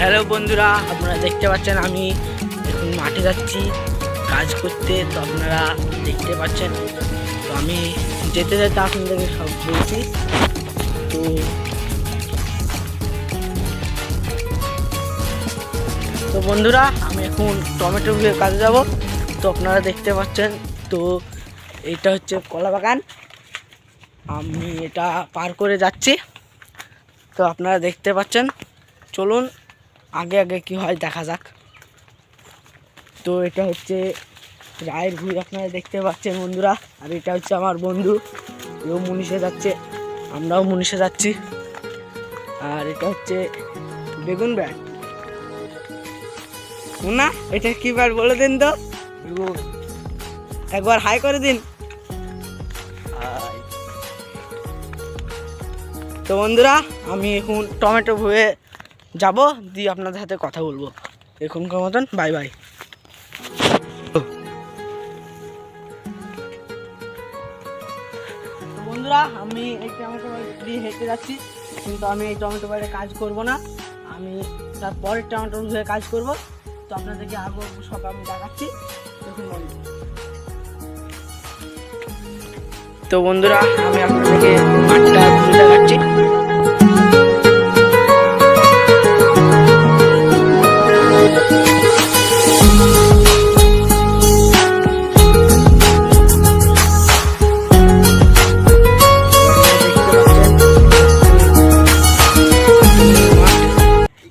Hello বন্ধুরা, আপনারা দেখতে পাচ্ছেন আমি এখন মাঠে যাচ্ছি কাজ করতে। তো আপনারা দেখতে পাচ্ছেন, তো আমি যেতে যেতে আপনাদেরকে সব বলছি। তো বন্ধুরা, আমি এখন টমেটো ভিউয়ে কাজে যাব। তো আপনারা দেখতে পাচ্ছেন, তো এটা হচ্ছে কলা বাগান, আমি এটা পার করে যাচ্ছি। তো আপনারা দেখতে পাচ্ছেন, চলুন আগে আগে কি হয় দেখা যাক। তো এটা হচ্ছে রায়ের ভুঁই, আপনারা দেখতে পাচ্ছেন বন্ধুরা। আর এটা হচ্ছে আমার বন্ধু, এও মুনিশে যাচ্ছে, আমরাও মুনিশে যাচ্ছি। আর এটা হচ্ছে বেগুন ব্যাট না, এটা কি ব্যাট বলে দিন তো, একবার হাই করে দিন। তো বন্ধুরা, আমি এখন টমেটো ভুঁয়ে যাব, দিয়ে আপনাদের সাথে কথা বলবো। এখনকার মতন বাই বাই। বন্ধুরা, আমি এই টমেটো দিয়ে হেঁটে যাচ্ছি, কিন্তু আমি এই টমেটো বাড়িতে কাজ করব না, আমি তারপরের টমেটো ধুয়ে কাজ করব। তো আপনাদেরকে আগে সব আমি দেখাচ্ছি। তো বন্ধুরা, আমি আপনাদেরকে মাঠটা ঘুরে দেখাচ্ছি।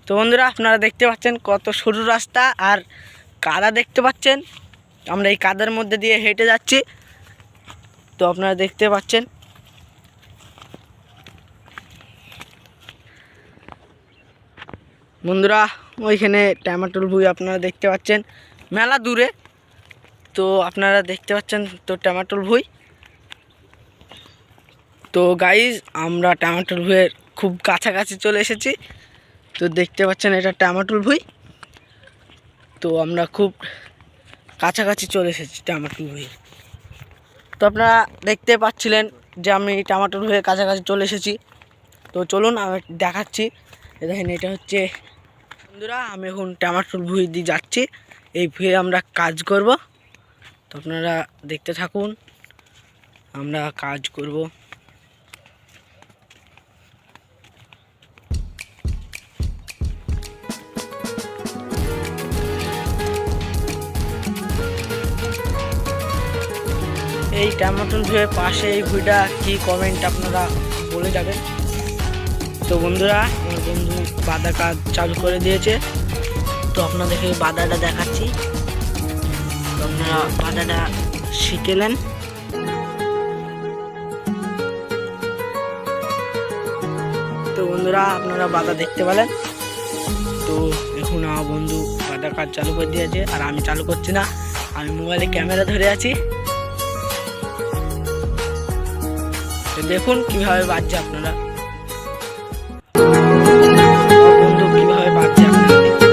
তো বন্ধুরা, আপনারা দেখতে পাচ্ছেন কত সরু রাস্তা আর কাদা দেখতে পাচ্ছেন। আমরা এই কাদার মধ্যে দিয়ে হেঁটে যাচ্ছি। তো আপনারা দেখতে পাচ্ছেন, বন্ধুরা ওইখানে টমেটোর ভুঁই আপনারা দেখতে পাচ্ছেন মেলা দূরে। তো আপনারা দেখতে পাচ্ছেন তো টমেটোর ভুঁই। তো গাইজ, আমরা টমেটোর ভুঁইয়ের খুব কাছাকাছি চলে এসেছি। তো দেখতে পাচ্ছেন এটা টমেটোর ভুঁই। তো আমরা খুব কাছাকাছি চলে এসেছি টমেটোর ভুঁই। তো আপনারা দেখতে পাচ্ছিলেন যে আমি টমেটোর ভুঁইয়ের কাছাকাছি চলে এসেছি। তো চলুন আমি দেখাচ্ছি। দেখেন, এটা হচ্ছে বন্ধুরা, আমি এখন টমেটোর ভুঁই দিয়ে যাচ্ছি, এই ভুঁয়ে আমরা কাজ করব। তো আপনারা দেখতে থাকুন, আমরা কাজ করব। এই টমেটোর ভুঁইয়ের পাশে এই ভুঁইটা কি কমেন্ট আপনারা বলে যাবেন। তো বন্ধুরা, আমার বন্ধু বাঁধা কাজ চালু করে দিয়েছে। তো আপনাদেরকে বাঁধাটা দেখাচ্ছি। তো আপনারা বাঁধাটা শিখেলেন। তো বন্ধুরা, আপনারা বাঁধা দেখতে পেলেন। তো এখন আমার বন্ধু বাঁধা কাজ চালু করে দিয়েছে, আর আমি চালু করছি না, আমি মোবাইলে ক্যামেরা ধরে আছি। তো দেখুন কিভাবে বাজছে, আপনারা বন্ধু কিভাবে বাজছে আপনারা দেখুন।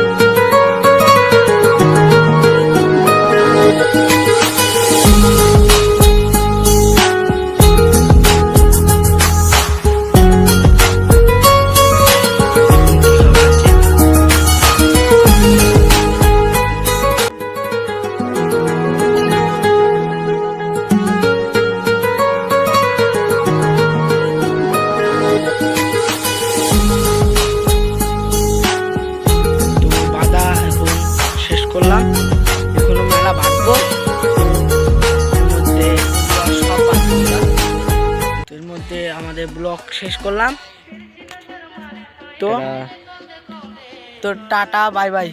করলাম, এখনো মেলা বাঁধবো। এর মধ্যে আমাদের ব্লগ শেষ করলাম। তো টাটা, বাই বাই।